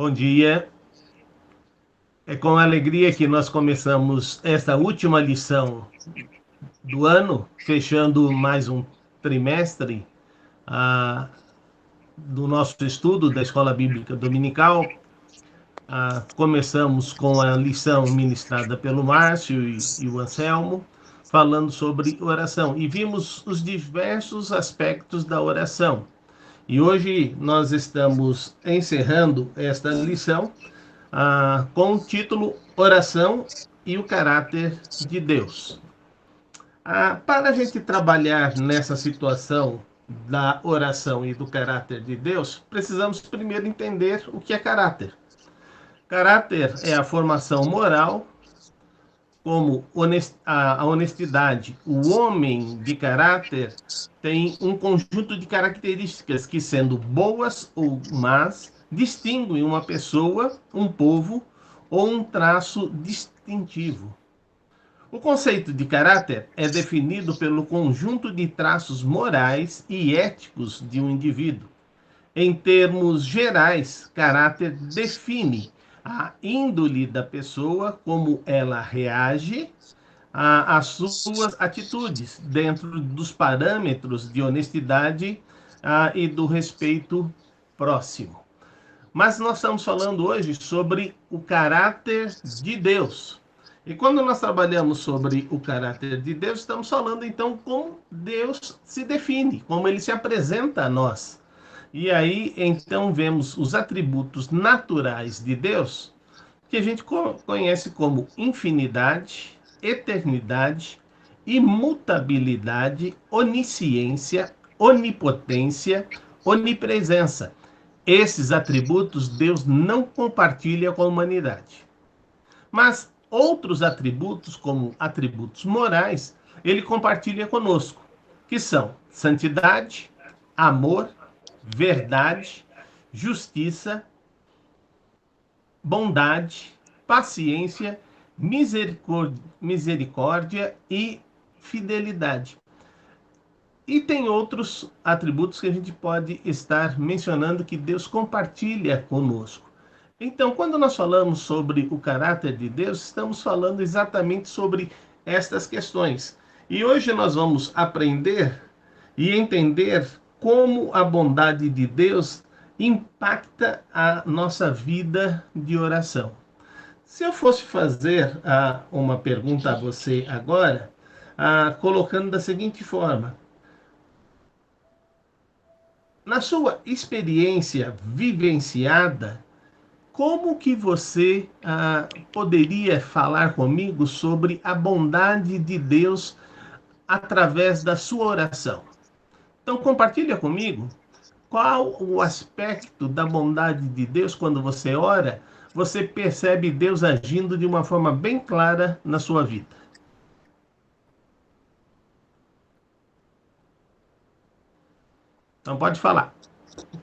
Bom dia. É com alegria que nós começamos esta última lição do ano, fechando mais um trimestre do nosso estudo da Escola Bíblica Dominical. Começamos com a lição ministrada pelo Márcio e o Anselmo, falando sobre oração. E vimos os diversos aspectos da oração. E hoje nós estamos encerrando esta lição com o título Oração e o Caráter de Deus. Para a gente trabalhar nessa situação da oração e do caráter de Deus, precisamos primeiro entender o que é caráter. Caráter é a formação moral, como a honestidade. O homem de caráter tem um conjunto de características que, sendo boas ou más, distinguem uma pessoa, um povo ou um traço distintivo. O conceito de caráter é definido pelo conjunto de traços morais e éticos de um indivíduo. Em termos gerais, caráter define a índole da pessoa, como ela reage às suas atitudes, dentro dos parâmetros de honestidade e do respeito próximo. Mas nós estamos falando hoje sobre o caráter de Deus. E quando nós trabalhamos sobre o caráter de Deus, estamos falando então como Deus se define, como ele se apresenta a nós. E aí, então, vemos os atributos naturais de Deus, que a gente conhece como infinidade, eternidade, imutabilidade, onisciência, onipotência, onipresença. Esses atributos Deus não compartilha com a humanidade. Mas outros atributos, como atributos morais, ele compartilha conosco, que são santidade, amor, verdade, justiça, bondade, paciência, misericórdia e fidelidade. E tem outros atributos que a gente pode estar mencionando que Deus compartilha conosco. Então, quando nós falamos sobre o caráter de Deus, estamos falando exatamente sobre estas questões. E hoje nós vamos aprender e entender como a bondade de Deus impacta a nossa vida de oração. Se eu fosse fazer uma pergunta a você agora, colocando da seguinte forma: na sua experiência vivenciada, como que você poderia falar comigo sobre a bondade de Deus através da sua oração? Então, compartilha comigo qual o aspecto da bondade de Deus quando você ora, você percebe Deus agindo de uma forma bem clara na sua vida. Então, pode falar.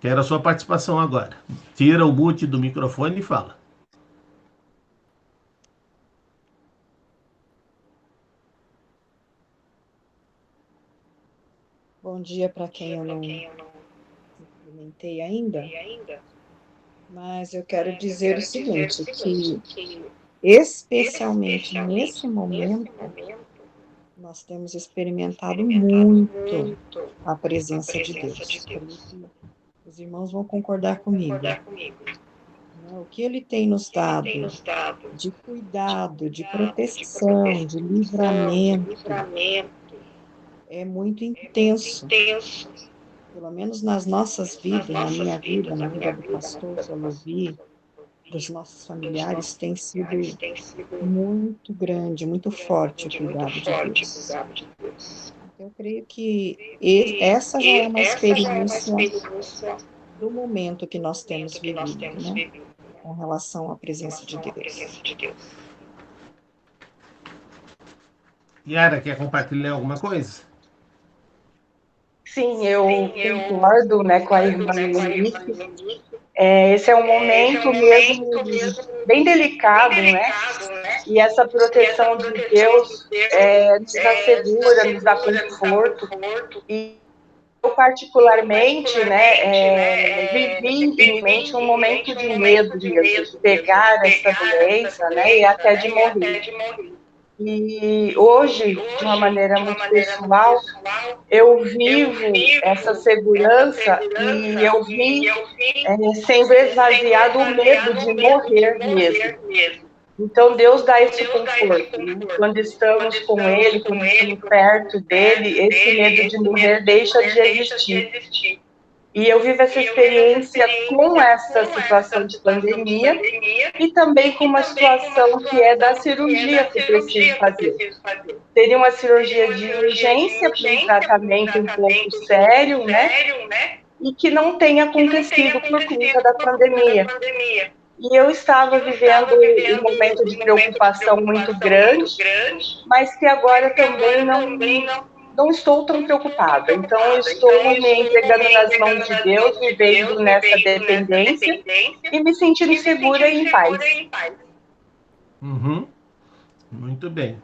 Quero a sua participação agora. Tira o mute do microfone e fala. Bom dia para quem eu não cumprimentei ainda, mas eu quero dizer o seguinte, que especialmente nesse momento, nós temos experimentado muito a presença de Deus. Os irmãos vão concordar comigo. O que Ele tem nos dado de cuidado, de proteção, de livramento, é muito intenso. Pelo menos nas nossas vidas, na minha vida, na vida do pastor, que eu ouvi, dos nossos familiares, tem sido muito grande, muito forte o cuidado de Deus. Eu creio que essa já é uma experiência do momento que nós temos vivido, né? Com relação à presença de Deus. Yara, quer compartilhar alguma coisa? Sim, eu concordo, né, com a irmã Eunice. Esse é um momento mesmo bem delicado, né? E essa proteção de Deus nos assegura, nos dá conforto. E Eu particularmente, né, vivi inicialmente um momento de medo mesmo, de pegar essa doença, né, e até de morrer. E hoje, de uma maneira muito pessoal, eu vivo essa segurança e eu vim sendo esvaziado o medo de morrer mesmo. Então, Deus dá esse conforto, né? Quando estamos com Ele, quando estamos perto dEle, esse medo de morrer deixa de existir. E eu vivo essa experiência com essa situação de pandemia e também com uma situação que é da cirurgia que eu preciso fazer. Seria uma cirurgia de urgência para um tratamento um pouco sério, né? E que não tem acontecido por conta da pandemia. E eu estava vivendo um momento de preocupação muito grande, mas que agora também não estou tão preocupada. Então, eu estou me entregando nas mãos de Deus, vivendo nessa dependência e me sentindo segura e em paz. Uhum. Muito bem.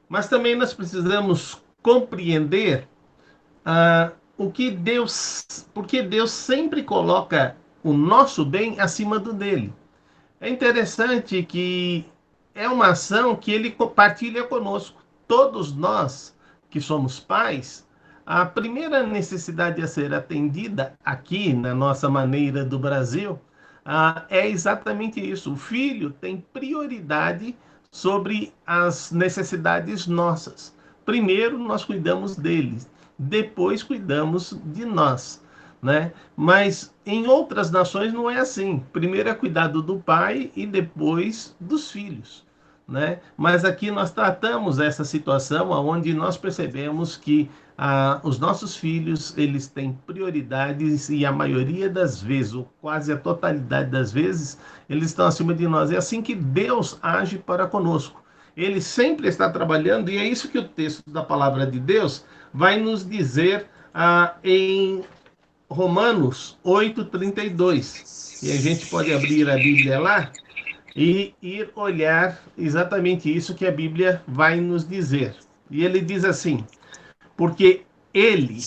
Mas também nós precisamos compreender o que Deus, porque Deus sempre coloca o nosso bem acima do dele. É interessante que é uma ação que ele compartilha conosco. Todos nós que somos pais, a primeira necessidade a ser atendida aqui na nossa maneira do Brasil é exatamente isso. O filho tem prioridade sobre as necessidades nossas. Primeiro nós cuidamos deles, depois cuidamos de nós, né? Mas em outras nações não é assim. Primeiro é cuidado do pai e depois dos filhos, né? Mas aqui nós tratamos essa situação onde nós percebemos que os nossos filhos, eles têm prioridades e a maioria das vezes, ou quase a totalidade das vezes, eles estão acima de nós. É assim que Deus age para conosco. Ele sempre está trabalhando e é isso que o texto da palavra de Deus vai nos dizer em Romanos 8:32. E a gente pode abrir a Bíblia lá e ir olhar exatamente isso que a Bíblia vai nos dizer. E ele diz assim: porque ele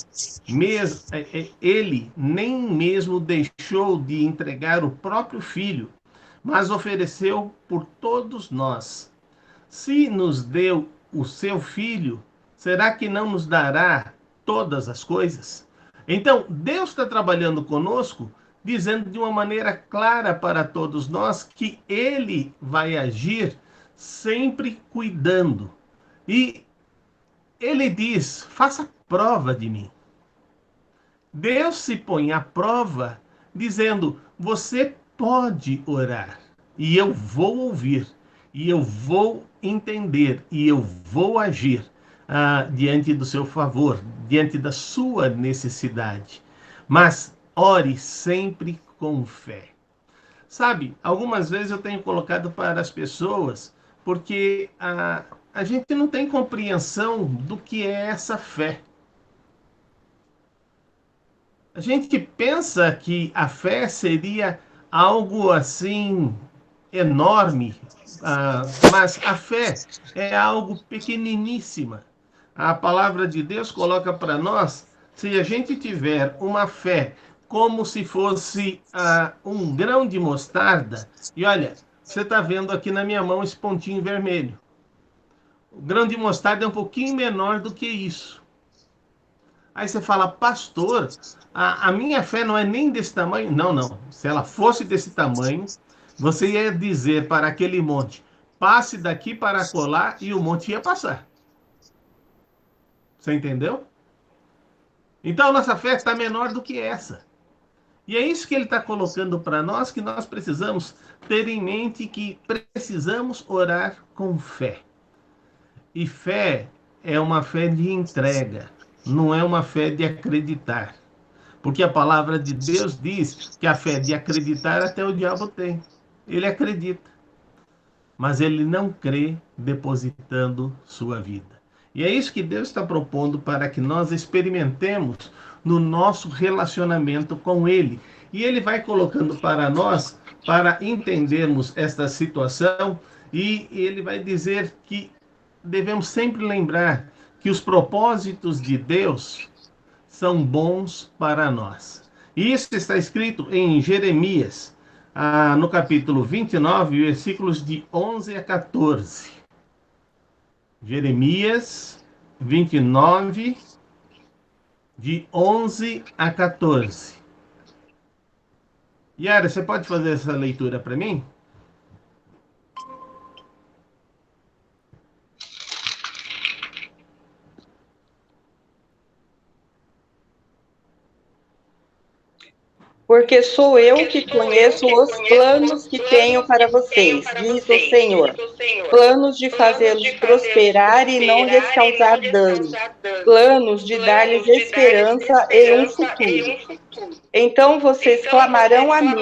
nem mesmo deixou de entregar o próprio filho, mas ofereceu por todos nós. Se nos deu o seu filho, será que não nos dará todas as coisas? Então, Deus está trabalhando conosco, dizendo de uma maneira clara para todos nós que Ele vai agir sempre cuidando. E Ele diz: faça prova de mim. Deus se põe à prova, dizendo: você pode orar, e eu vou ouvir, e eu vou entender, e eu vou agir diante do seu favor, diante da sua necessidade. Mas ore sempre com fé. Sabe, algumas vezes eu tenho colocado para as pessoas, porque a gente não tem compreensão do que é essa fé. A gente pensa que a fé seria algo assim enorme, mas a fé é algo pequeniníssima. A palavra de Deus coloca para nós, se a gente tiver uma fé como se fosse um grão de mostarda, e olha, você está vendo aqui na minha mão esse pontinho vermelho. O grão de mostarda é um pouquinho menor do que isso. Aí você fala: pastor, a minha fé não é nem desse tamanho. Não, não. Se ela fosse desse tamanho, você ia dizer para aquele monte: passe daqui para colar, e o monte ia passar. Você entendeu? Então, nossa fé está menor do que essa. E é isso que ele está colocando para nós, que nós precisamos ter em mente, que precisamos orar com fé. E fé é uma fé de entrega, não é uma fé de acreditar. Porque a palavra de Deus diz que a fé de acreditar até o diabo tem. Ele acredita, mas ele não crê depositando sua vida. E é isso que Deus está propondo para que nós experimentemos no nosso relacionamento com Ele. E Ele vai colocando para nós, para entendermos esta situação, e Ele vai dizer que devemos sempre lembrar que os propósitos de Deus são bons para nós. Isso está escrito em Jeremias, no capítulo 29, versículos de 11 a 14. Jeremias 29, de 11 a 14. Yara, você pode fazer essa leitura para mim? Porque sou eu que conheço os planos que tenho para vocês, diz o Senhor. Planos de fazê-los prosperar e não lhes causar dano. Planos de dar-lhes esperança e um futuro. Então vocês clamarão a mim,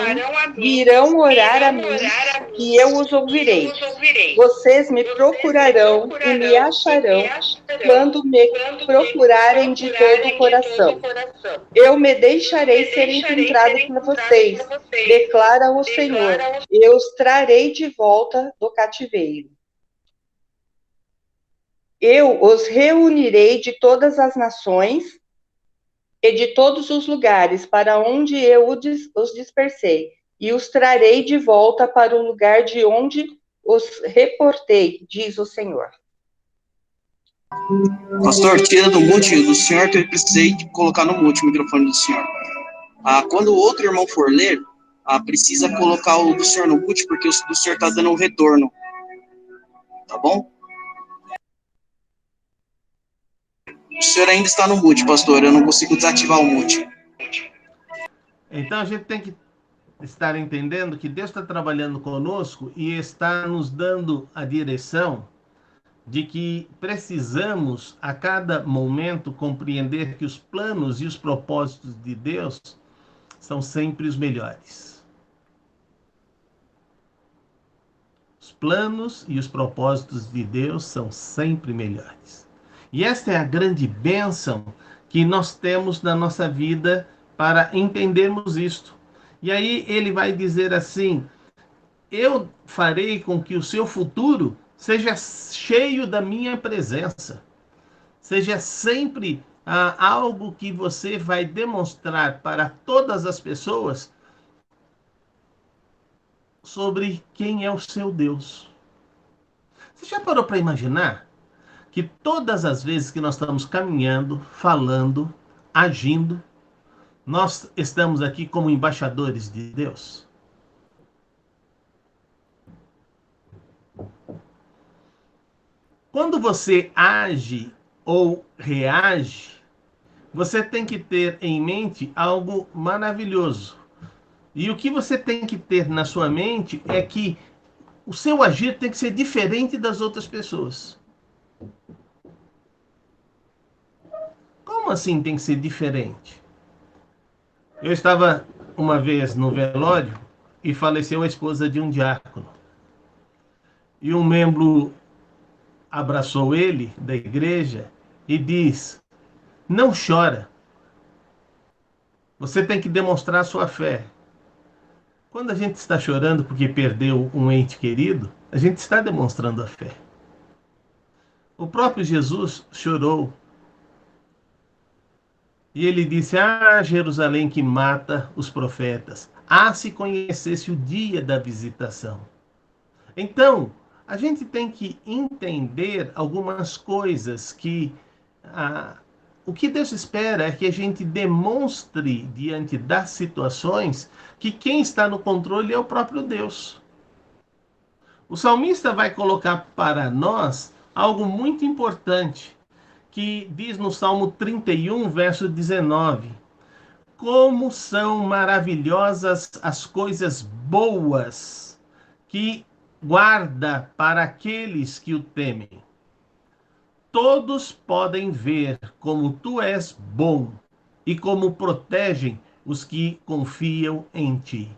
virão orar a mim, e eu os ouvirei. Vocês me procurarão e me acharão quando me procurarem de todo o coração. Eu me deixarei ser encontrado por vocês, declara o Senhor. Eu os trarei de volta do cativeiro. Eu os reunirei de todas as nações e de todos os lugares para onde eu os dispersei, e os trarei de volta para o lugar de onde os reportei, diz o Senhor. Pastor, tira do mute do senhor, que eu precisei colocar no mute o microfone do senhor. Quando o outro irmão for ler, precisa colocar o do senhor no mute, porque o do senhor está dando um retorno. Tá bom? O senhor ainda está no mute, pastor. Eu não consigo desativar o mute. Então a gente tem que estar entendendo que Deus está trabalhando conosco e está nos dando a direção de que precisamos a cada momento compreender que os planos e os propósitos de Deus são sempre os melhores. Os planos e os propósitos de Deus são sempre melhores. E esta é a grande bênção que nós temos na nossa vida para entendermos isto. E aí ele vai dizer assim: eu farei com que o seu futuro seja cheio da minha presença. Seja sempre algo que você vai demonstrar para todas as pessoas sobre quem é o seu Deus. Você já parou para imaginar que todas as vezes que nós estamos caminhando, falando, agindo, nós estamos aqui como embaixadores de Deus? Quando você age ou reage, você tem que ter em mente algo maravilhoso. E o que você tem que ter na sua mente é que o seu agir tem que ser diferente das outras pessoas. Como assim tem que ser diferente? Eu estava uma vez no velório e faleceu a esposa de um diácono. E um membro abraçou ele, da igreja, e diz: não chora. Você tem que demonstrar a sua fé. Quando a gente está chorando porque perdeu um ente querido, a gente está demonstrando a fé. O próprio Jesus chorou. E ele disse: Jerusalém que mata os profetas. Se conhecesse o dia da visitação. Então, a gente tem que entender algumas coisas que o que Deus espera é que a gente demonstre diante das situações que quem está no controle é o próprio Deus. O salmista vai colocar para nós algo muito importante, que diz no Salmo 31, verso 19: como são maravilhosas as coisas boas que guarda para aqueles que o temem. Todos podem ver como tu és bom e como protegem os que confiam em ti.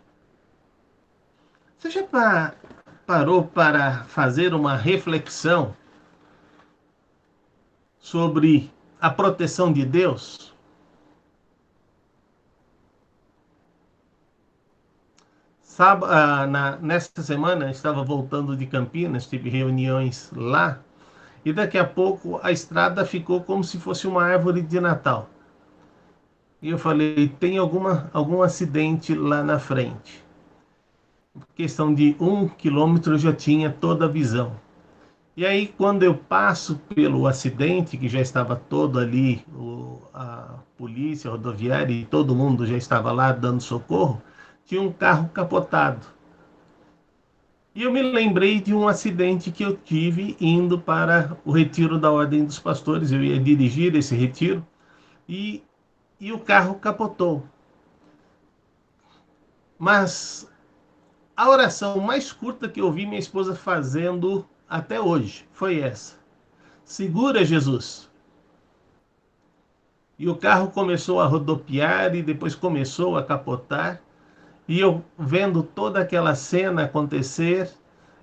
Você já parou para fazer uma reflexão sobre a proteção de Deus? Nesta semana, estava voltando de Campinas, tive reuniões lá, e daqui a pouco a estrada ficou como se fosse uma árvore de Natal. E eu falei, tem algum acidente lá na frente. Questão de 1 quilômetro eu já tinha toda a visão. E aí, quando eu passo pelo acidente, que já estava todo ali, a polícia, a rodoviária e todo mundo já estava lá dando socorro, tinha um carro capotado. E eu me lembrei de um acidente que eu tive indo para o retiro da Ordem dos Pastores. Eu ia dirigir esse retiro e, e o carro capotou. Mas a oração mais curta que eu vi minha esposa fazendo até hoje foi essa: segura, Jesus. E o carro começou a rodopiar e depois começou a capotar. E eu vendo toda aquela cena acontecer,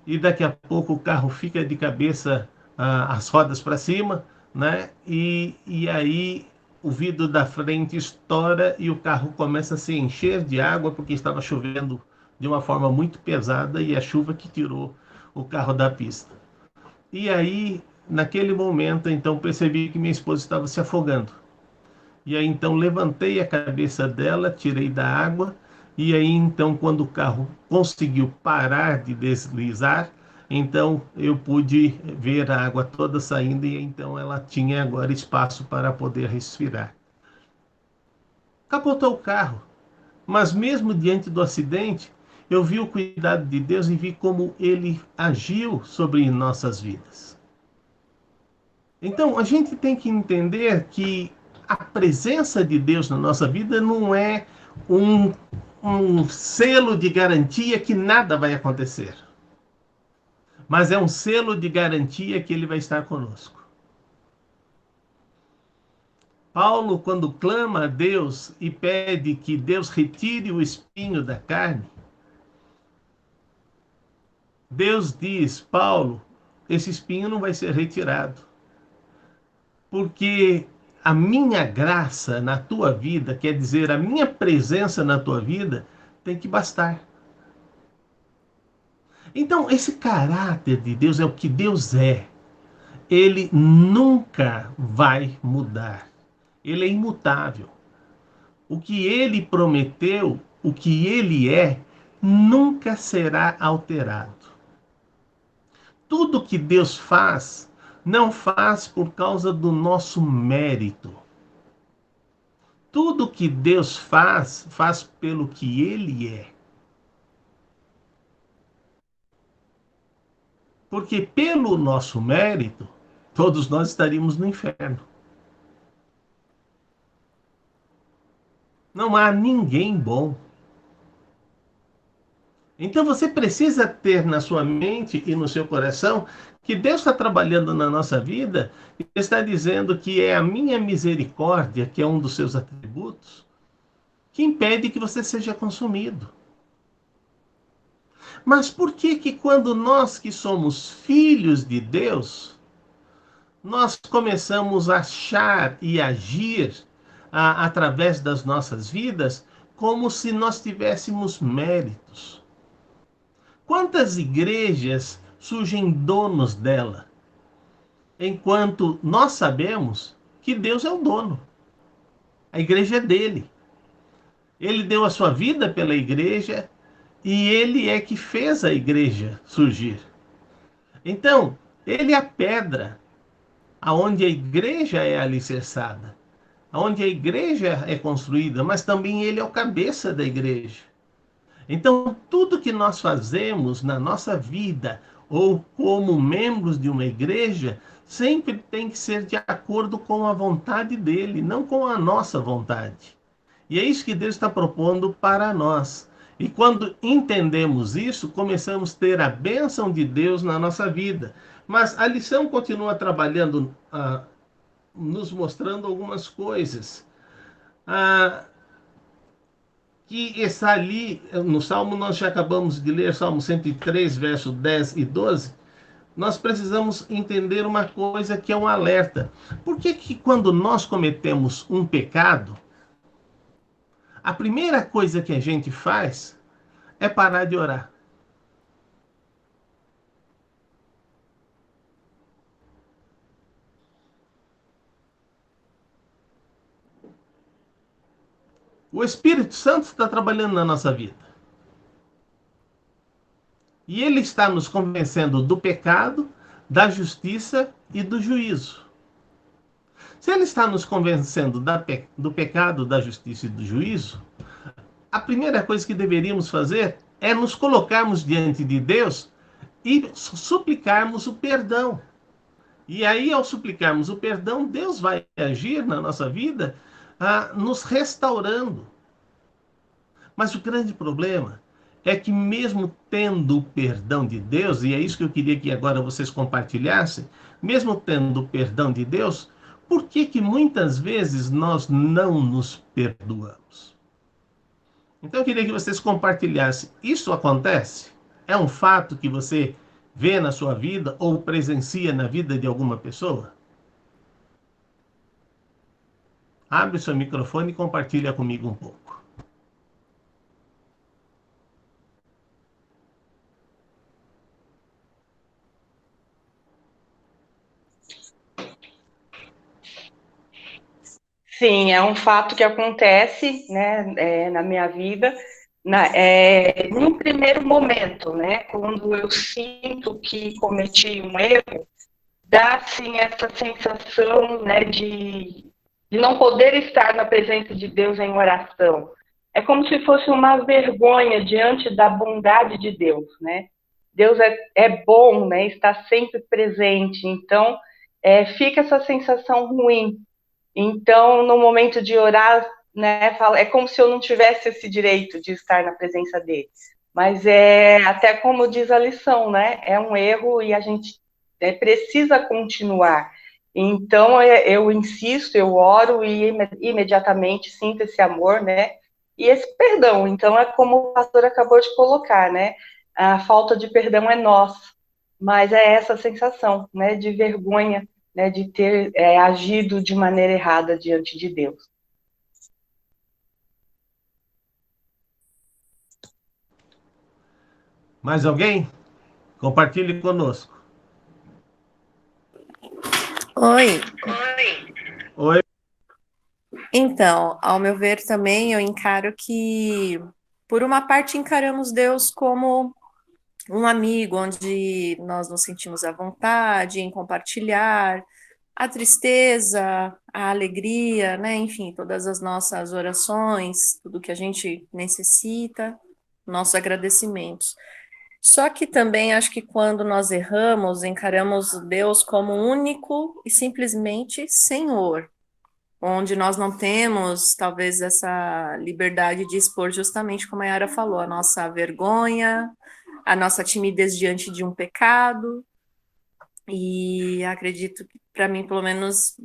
e daqui a pouco o carro fica de cabeça, as rodas para cima, né? E aí o vidro da frente estoura e o carro começa a se encher de água porque estava chovendo de uma forma muito pesada e a chuva que tirou o carro da pista. E aí, naquele momento, então percebi que minha esposa estava se afogando. E aí então levantei a cabeça dela, tirei da água, e aí então quando o carro conseguiu parar de deslizar, então eu pude ver a água toda saindo e então ela tinha agora espaço para poder respirar. Capotou o carro, mas mesmo diante do acidente, eu vi o cuidado de Deus e vi como ele agiu sobre nossas vidas. Então, a gente tem que entender que a presença de Deus na nossa vida não é um, um selo de garantia que nada vai acontecer, mas é um selo de garantia que Ele vai estar conosco. Paulo, quando clama a Deus e pede que Deus retire o espinho da carne, Deus diz: Paulo, esse espinho não vai ser retirado, porque a minha graça na tua vida, quer dizer, a minha presença na tua vida, tem que bastar. Então, esse caráter de Deus é o que Deus é. Ele nunca vai mudar. Ele é imutável. O que ele prometeu, o que ele é, nunca será alterado. Tudo que Deus faz, não faz por causa do nosso mérito. Tudo que Deus faz, faz pelo que Ele é. Porque pelo nosso mérito, todos nós estaríamos no inferno. Não há ninguém bom. Então você precisa ter na sua mente e no seu coração que Deus está trabalhando na nossa vida e está dizendo que é a minha misericórdia, que é um dos seus atributos, que impede que você seja consumido. Mas por que que quando nós que somos filhos de Deus, nós começamos a achar e agir através das nossas vidas como se nós tivéssemos méritos? Quantas igrejas surgem donos dela, enquanto nós sabemos que Deus é o dono, a igreja é dele. Ele deu a sua vida pela igreja e ele é que fez a igreja surgir. Então, ele é a pedra aonde a igreja é alicerçada, aonde a igreja é construída, mas também ele é o cabeça da igreja. Então, tudo que nós fazemos na nossa vida ou como membros de uma igreja sempre tem que ser de acordo com a vontade dele, não com a nossa vontade. E é isso que Deus está propondo para nós. E quando entendemos isso, começamos a ter a bênção de Deus na nossa vida. Mas a lição continua trabalhando, nos mostrando algumas coisas. Ah, que está ali no Salmo, nós já acabamos de ler, Salmo 103, verso 10 e 12. Nós precisamos entender uma coisa que é um alerta. Por que que quando nós cometemos um pecado, a primeira coisa que a gente faz é parar de orar? O Espírito Santo está trabalhando na nossa vida. E ele está nos convencendo do pecado, da justiça e do juízo. Se ele está nos convencendo do pecado, da justiça e do juízo, a primeira coisa que deveríamos fazer é nos colocarmos diante de Deus e suplicarmos o perdão. E aí, ao suplicarmos o perdão, Deus vai agir na nossa vida, nos restaurando. Mas o grande problema é que, mesmo tendo o perdão de Deus, e é isso que eu queria que agora vocês compartilhassem, mesmo tendo o perdão de Deus, por que que muitas vezes nós não nos perdoamos? Então eu queria que vocês compartilhassem. Isso acontece? É um fato que você vê na sua vida ou presencia na vida de alguma pessoa? Abre seu microfone e compartilha comigo um pouco. Sim, é um fato que acontece, né, na minha vida, num primeiro momento, né, quando eu sinto que cometi um erro, dá, sim, essa sensação, né, de não poder estar na presença de Deus em oração. É como se fosse uma vergonha diante da bondade de Deus, né? Deus é bom, né, está sempre presente, então fica essa sensação ruim. Então, no momento de orar, né, é como se eu não tivesse esse direito de estar na presença dele. Mas até como diz a lição, né? É um erro e a gente precisa continuar. Então, eu insisto, eu oro e imediatamente sinto esse amor, né? E esse perdão. Então, é como o pastor acabou de colocar, né? A falta de perdão é nossa, mas é essa sensação, né, de vergonha, né, de ter agido de maneira errada diante de Deus. Mais alguém? Compartilhe conosco. Oi. Oi. Então, ao meu ver também, eu encaro que, por uma parte, encaramos Deus como um amigo, onde nós nos sentimos à vontade em compartilhar a tristeza, a alegria, né? Enfim, todas as nossas orações, tudo que a gente necessita, nossos agradecimentos. Só que também acho que quando nós erramos, encaramos Deus como único e simplesmente Senhor, onde nós não temos, talvez, essa liberdade de expor, justamente como a Yara falou, a nossa vergonha, a nossa timidez diante de um pecado, e acredito que, para mim, pelo menos,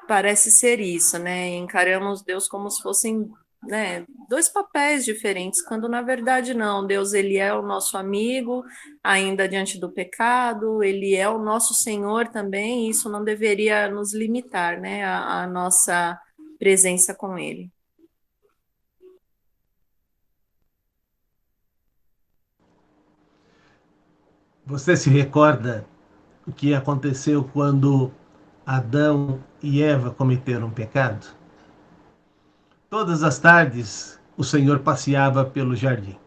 parece ser isso, né? Encaramos Deus como se fossem, né, dois papéis diferentes, quando na verdade não. Deus, ele é o nosso amigo, ainda diante do pecado, ele é o nosso Senhor também, e isso não deveria nos limitar, né, a nossa presença com ele. Você se recorda o que aconteceu quando Adão e Eva cometeram pecado? Todas as tardes, o Senhor passeava pelo jardim.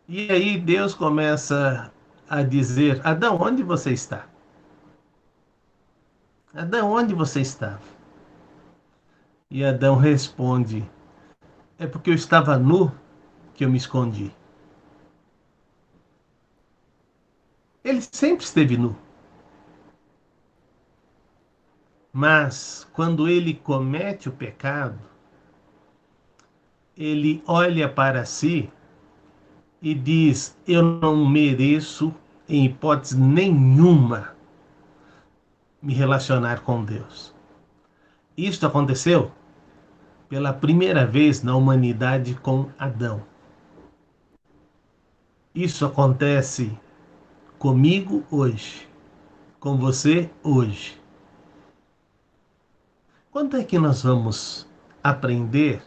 E aí Deus começa a dizer: Adão, onde você está? Adão, onde você estava? E Adão responde: é porque eu estava nu que eu me escondi. Ele sempre esteve nu. Mas quando ele comete o pecado, ele olha para si e diz: eu não mereço, em hipótese nenhuma, me relacionar com Deus. Isto aconteceu pela primeira vez na humanidade com Adão. Isso acontece comigo hoje, com você hoje. Quando é que nós vamos aprender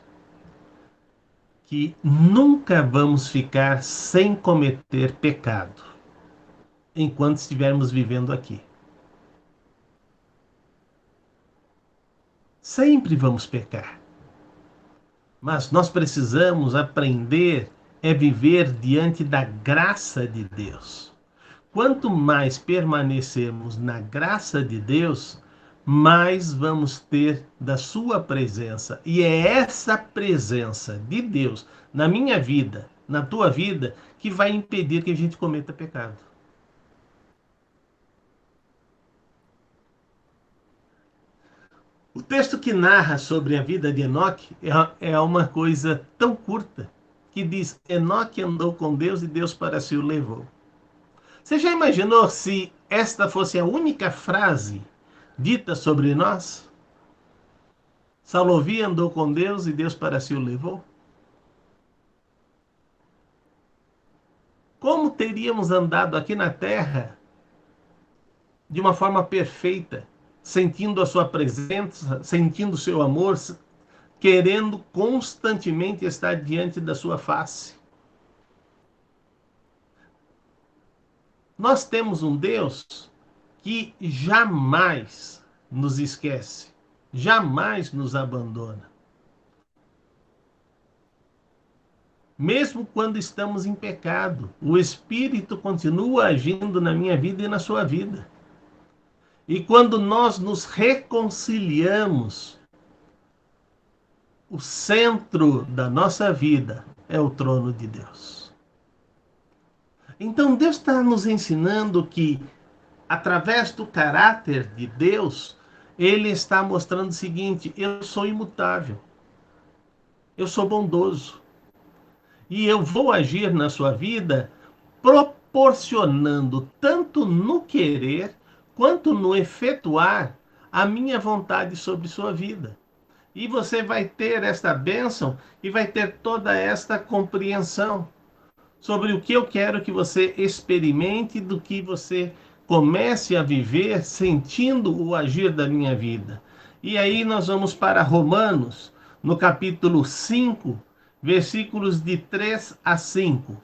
que nunca vamos ficar sem cometer pecado enquanto estivermos vivendo aqui? Sempre vamos pecar. Mas nós precisamos aprender a viver diante da graça de Deus. Quanto mais permanecermos na graça de Deus, mais vamos ter da sua presença. E é essa presença de Deus na minha vida, na tua vida, que vai impedir que a gente cometa pecado. O texto que narra sobre a vida de Enoque é uma coisa tão curta que diz: Enoque andou com Deus e Deus para si o levou. Você já imaginou se esta fosse a única frase dita sobre nós? Salomão andou com Deus e Deus para si o levou? Como teríamos andado aqui na terra de uma forma perfeita, sentindo a sua presença, sentindo o seu amor, querendo constantemente estar diante da sua face? Nós temos um Deus que jamais nos esquece, jamais nos abandona. Mesmo quando estamos em pecado, o Espírito continua agindo na minha vida e na sua vida. E quando nós nos reconciliamos, o centro da nossa vida é o trono de Deus. Então Deus está nos ensinando que, através do caráter de Deus, Ele está mostrando o seguinte: eu sou imutável, eu sou bondoso, e eu vou agir na sua vida proporcionando, tanto no querer quanto no efetuar, a minha vontade sobre sua vida. E você vai ter esta bênção e vai ter toda esta compreensão sobre o que eu quero que você experimente, do que você comece a viver sentindo o agir da minha vida. E aí nós vamos para Romanos, no capítulo 5, versículos de 3 a 5.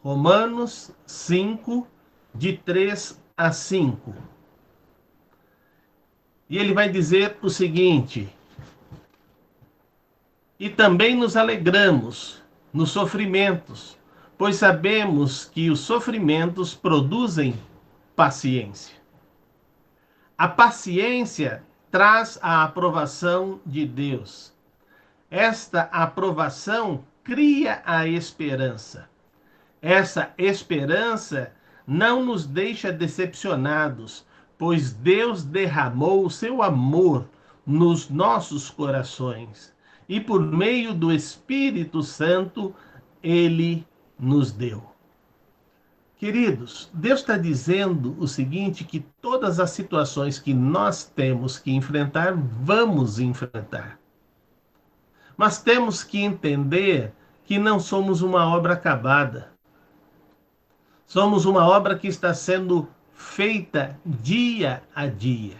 Romanos 5, de 3 a 5. E ele vai dizer o seguinte: e também nos alegramos nos sofrimentos, pois sabemos que os sofrimentos produzem paciência. A paciência traz a aprovação de Deus. Esta aprovação cria a esperança. Essa esperança não nos deixa decepcionados, pois Deus derramou o seu amor nos nossos corações e por meio do Espírito Santo Ele nos deu. Queridos, Deus está dizendo o seguinte, que todas as situações que nós temos que enfrentar, vamos enfrentar. Mas temos que entender que não somos uma obra acabada. Somos uma obra que está sendo feita dia a dia.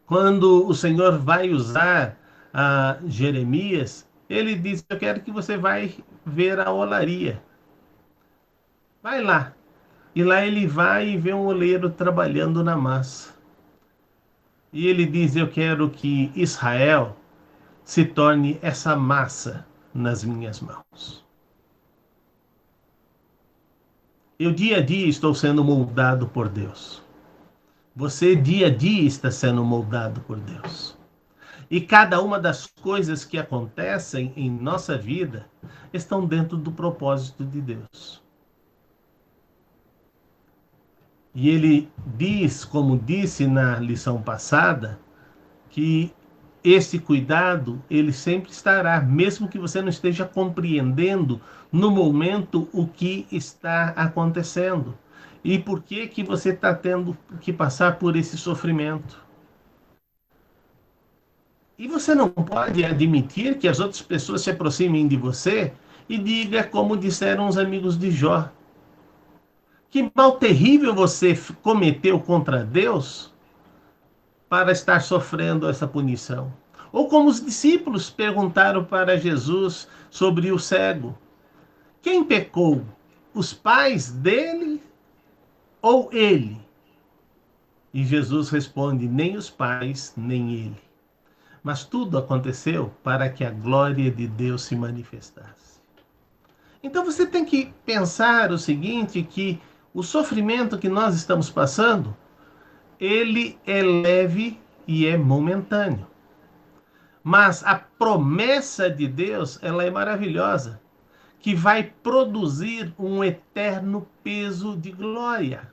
Quando o Senhor vai usar Jeremias, ele diz: eu quero que você vai ver a olaria. Vai lá. E lá ele vai e vê um oleiro trabalhando na massa. E ele diz: eu quero que Israel se torne essa massa nas minhas mãos. Eu dia a dia estou sendo moldado por Deus. Você dia a dia está sendo moldado por Deus. E cada uma das coisas que acontecem em nossa vida estão dentro do propósito de Deus. E ele diz, como disse na lição passada, que esse cuidado, ele sempre estará, mesmo que você não esteja compreendendo no momento o que está acontecendo. E por que você está tendo que passar por esse sofrimento. E você não pode admitir que as outras pessoas se aproximem de você e diga como disseram os amigos de Jó: que mal terrível você cometeu contra Deus para estar sofrendo essa punição. Ou como os discípulos perguntaram para Jesus sobre o cego: quem pecou? Os pais dele ou ele? E Jesus responde: nem os pais, nem ele. mas tudo aconteceu para que a glória de Deus se manifestasse. Então você tem que pensar o seguinte, que o sofrimento que nós estamos passando, ele é leve e é momentâneo. Mas a promessa de Deus, ela é maravilhosa, que vai produzir um eterno peso de glória.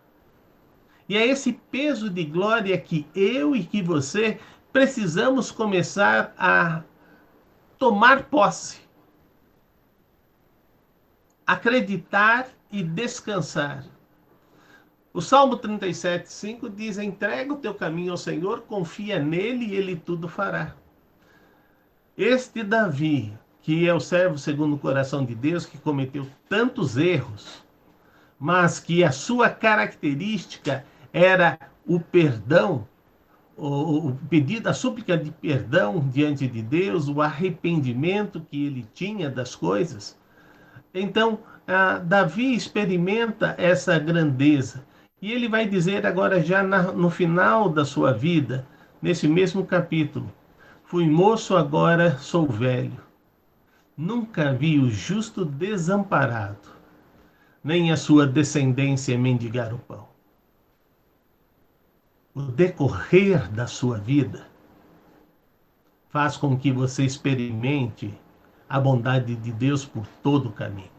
E é esse peso de glória que eu e que você precisamos começar a tomar posse, acreditar e descansar. O Salmo 37:5 diz: entrega o teu caminho ao Senhor, confia nele e ele tudo fará. Este Davi, que é o servo segundo o coração de Deus, que cometeu tantos erros, mas que a sua característica era o perdão, o pedido, a súplica de perdão diante de Deus, o arrependimento que ele tinha das coisas. Então, Davi experimenta essa grandeza. E ele vai dizer agora, já no final da sua vida, nesse mesmo capítulo: fui moço, agora sou velho. Nunca vi o justo desamparado, nem a sua descendência mendigar o pão. O decorrer da sua vida faz com que você experimente a bondade de Deus por todo o caminho.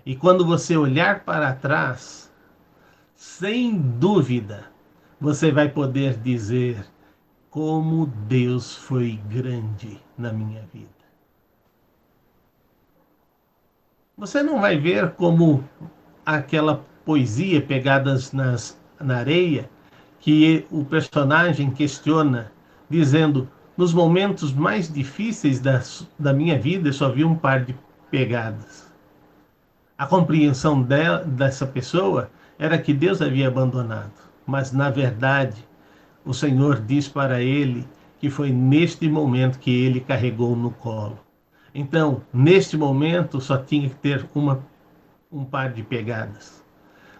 E quando você olhar para trás, sem dúvida, você vai poder dizer: como Deus foi grande na minha vida. Você não vai ver como aquela poesia Pegadas na Areia, que o personagem questiona, dizendo: nos momentos mais difíceis da minha vida, eu só vi um par de pegadas. A compreensão dessa pessoa era que Deus havia abandonado, mas na verdade o Senhor diz para ele que foi neste momento que ele carregou no colo. Então, neste momento, só tinha que ter um par de pegadas.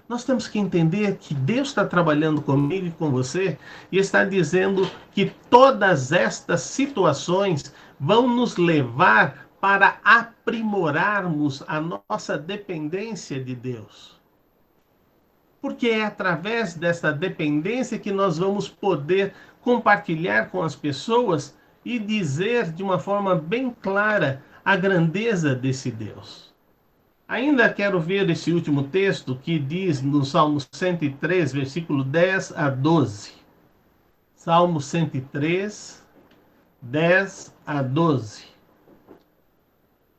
Nós temos que entender que Deus está trabalhando comigo e com você e está dizendo que todas estas situações vão nos levar para aprimorarmos a nossa dependência de Deus. Porque é através dessa dependência que nós vamos poder compartilhar com as pessoas e dizer de uma forma bem clara a grandeza desse Deus. Ainda quero ver esse último texto que diz no Salmo 103, versículo 10 a 12. Salmo 103, 10 a 12.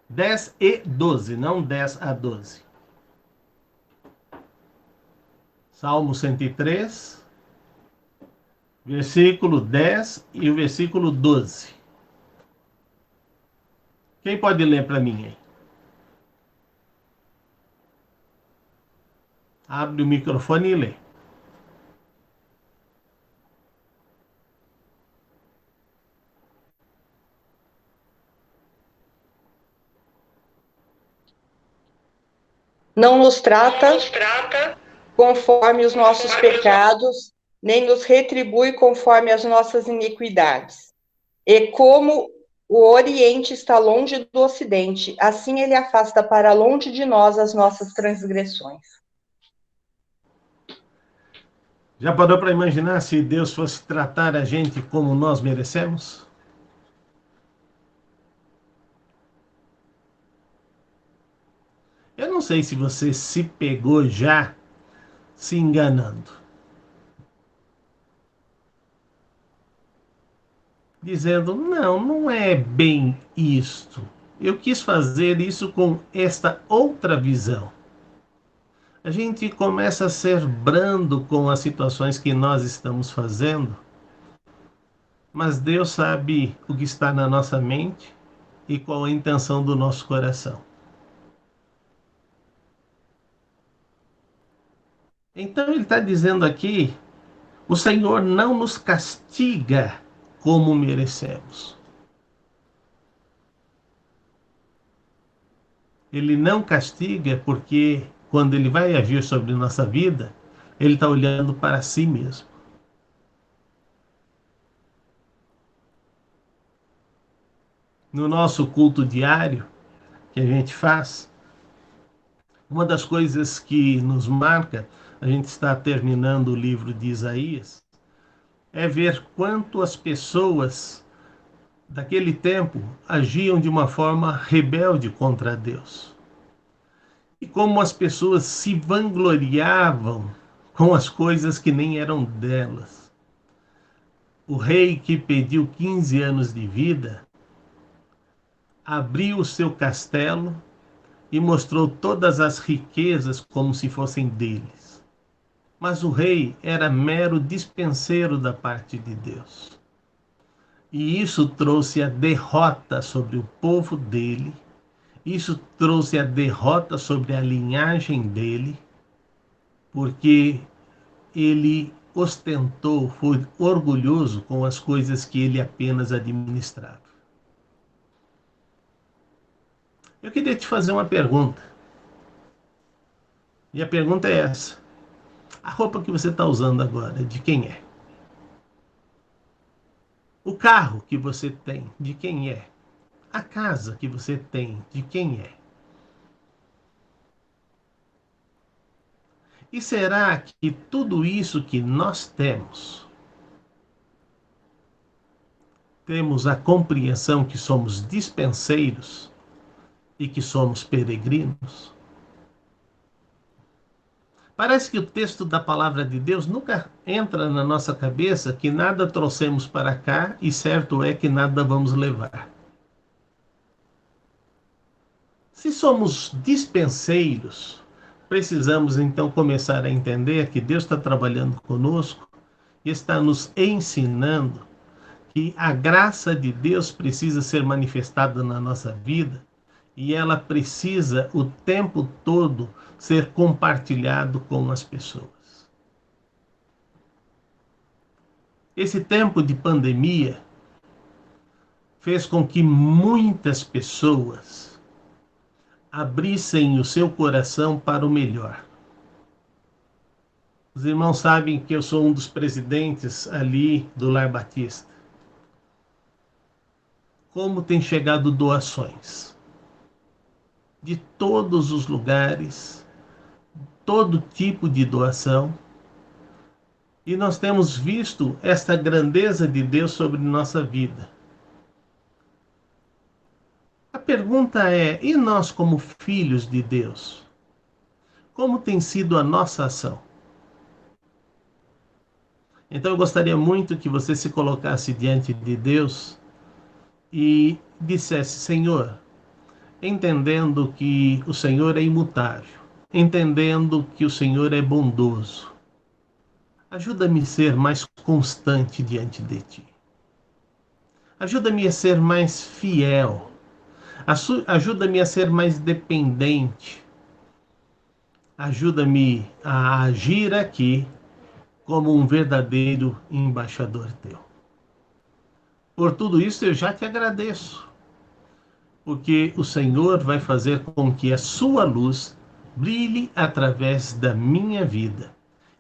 10 e 12, não 10 a 12. Salmo 103, versículo 10 e o versículo 12. Quem pode ler para mim aí? Abre o microfone e lê. Não nos trata conforme os nossos pecados, nem nos retribui conforme as nossas iniquidades. E como o Oriente está longe do Ocidente, assim ele afasta para longe de nós as nossas transgressões. Já parou para imaginar se Deus fosse tratar a gente como nós merecemos? Eu não sei se você se pegou já se enganando, dizendo: não é bem isto. Eu quis fazer isso com esta outra visão. A gente começa a ser brando com as situações que nós estamos fazendo, mas Deus sabe o que está na nossa mente e qual a intenção do nosso coração. Então ele está dizendo aqui: o Senhor não nos castiga como merecemos. Ele não castiga porque quando ele vai agir sobre nossa vida, ele está olhando para si mesmo. no nosso culto diário que a gente faz, uma das coisas que nos marca, a gente está terminando o livro de Isaías, é ver quanto as pessoas daquele tempo agiam de uma forma rebelde contra Deus. E como as pessoas se vangloriavam com as coisas que nem eram delas. O rei que pediu 15 anos de vida abriu o seu castelo e mostrou todas as riquezas como se fossem deles. Mas o rei era mero dispenseiro da parte de Deus. E isso trouxe a derrota sobre o povo dele, isso trouxe a derrota sobre a linhagem dele, porque ele ostentou, foi orgulhoso com as coisas que ele apenas administrava. Eu queria te fazer uma pergunta. E a pergunta é essa: a roupa que você está usando agora, de quem é? O carro que você tem, de quem é? A casa que você tem, de quem é? E será que tudo isso que nós temos a compreensão que somos dispenseiros e que somos peregrinos? Parece que o texto da palavra de Deus nunca entra na nossa cabeça que nada trouxemos para cá e certo é que nada vamos levar. Se somos dispenseiros, precisamos então começar a entender que Deus está trabalhando conosco e está nos ensinando que a graça de Deus precisa ser manifestada na nossa vida e ela precisa o tempo todo ser compartilhado com as pessoas. Esse tempo de pandemia fez com que muitas pessoas abrissem o seu coração para o melhor. Os irmãos sabem que eu sou um dos presidentes ali do Lar Batista. Como tem chegado doações de todos os lugares, todo tipo de doação, e nós temos visto esta grandeza de Deus sobre nossa vida. A pergunta é: e nós como filhos de Deus? Como tem sido a nossa ação? Então eu gostaria muito que você se colocasse diante de Deus e dissesse: Senhor, entendendo que o Senhor é imutável, entendendo que o Senhor é bondoso, ajuda-me a ser mais constante diante de Ti. Ajuda-me a ser mais fiel. Ajuda-me a ser mais dependente. Ajuda-me a agir aqui como um verdadeiro embaixador Teu. Por tudo isso eu já te agradeço, porque o Senhor vai fazer com que a sua luz brilhe através da minha vida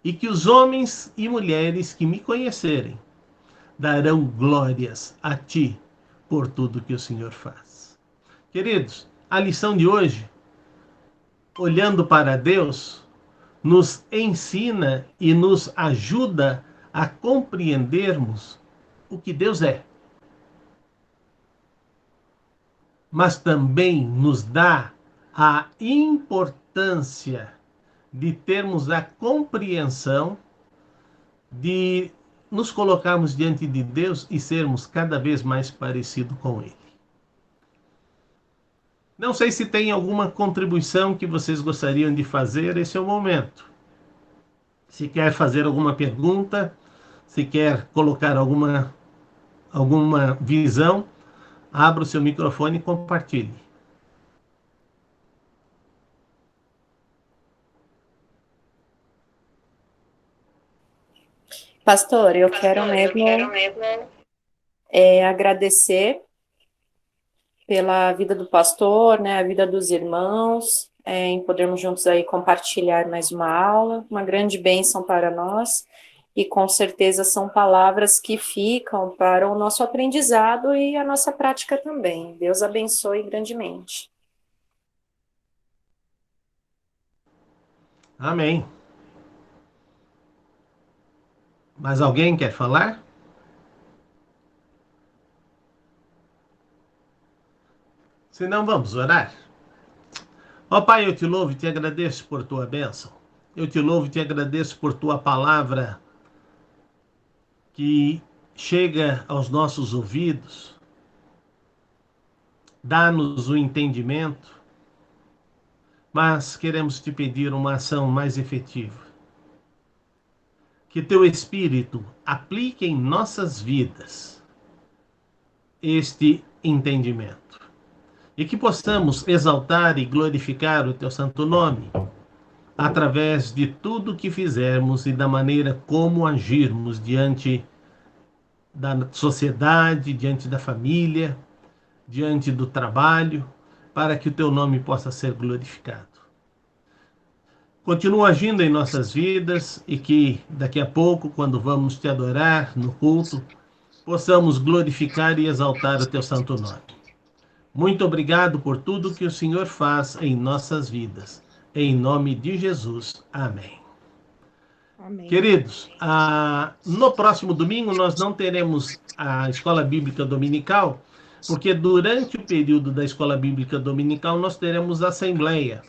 e que os homens e mulheres que me conhecerem darão glórias a Ti por tudo que o Senhor faz. Queridos, a lição de hoje, olhando para Deus, nos ensina e nos ajuda a compreendermos o que Deus é. Mas também nos dá a importância de termos a compreensão de nos colocarmos diante de Deus e sermos cada vez mais parecidos com Ele. Não sei se tem alguma contribuição que vocês gostariam de fazer, esse é o momento. Se quer fazer alguma pergunta, se quer colocar alguma visão, abra o seu microfone e compartilhe. Pastor, eu quero mesmo agradecer pela vida do pastor, né, a vida dos irmãos, em podermos juntos aí compartilhar mais uma aula, uma grande bênção para nós. e com certeza são palavras que ficam para o nosso aprendizado e a nossa prática também. Deus abençoe grandemente. Amém. Mais alguém quer falar? Se não, vamos orar. Ó Pai, eu te louvo e te agradeço por tua bênção. Eu te louvo e te agradeço por tua palavra que chega aos nossos ouvidos, dá-nos o entendimento, mas queremos te pedir uma ação mais efetiva. Que teu Espírito aplique em nossas vidas este entendimento e que possamos exaltar e glorificar o teu santo nome através de tudo que fizermos e da maneira como agirmos diante da sociedade, diante da família, diante do trabalho, para que o teu nome possa ser glorificado. Continua agindo em nossas vidas e que daqui a pouco, quando vamos te adorar no culto, possamos glorificar e exaltar o teu santo nome. Muito obrigado por tudo que o Senhor faz em nossas vidas. Em nome de Jesus. Amém. Amém. Queridos, no próximo domingo nós não teremos a Escola Bíblica Dominical, porque durante o período da Escola Bíblica Dominical nós teremos Assembleia.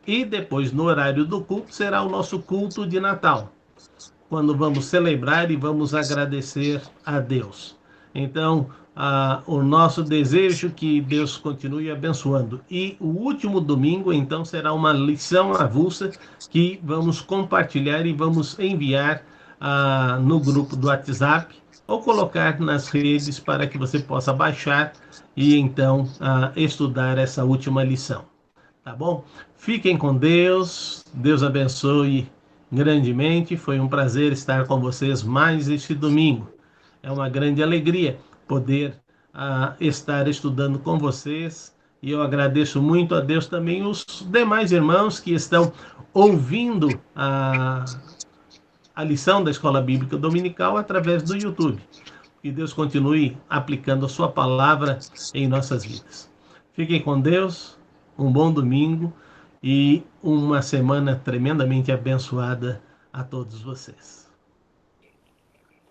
E depois, no horário do culto, será o nosso culto de Natal, quando vamos celebrar e vamos agradecer a Deus. Então, o nosso desejo é que Deus continue abençoando. E o último domingo, então, será uma lição avulsa que vamos compartilhar e vamos enviar no grupo do WhatsApp ou colocar nas redes para que você possa baixar e então estudar essa última lição. Tá bom? Fiquem com Deus. Deus abençoe grandemente. Foi um prazer estar com vocês mais este domingo. É uma grande alegria poder estar estudando com vocês. E eu agradeço muito a Deus também os demais irmãos que estão ouvindo a lição da Escola Bíblica Dominical através do YouTube. Que Deus continue aplicando a sua palavra em nossas vidas. Fiquem com Deus. Um bom domingo e uma semana tremendamente abençoada a todos vocês.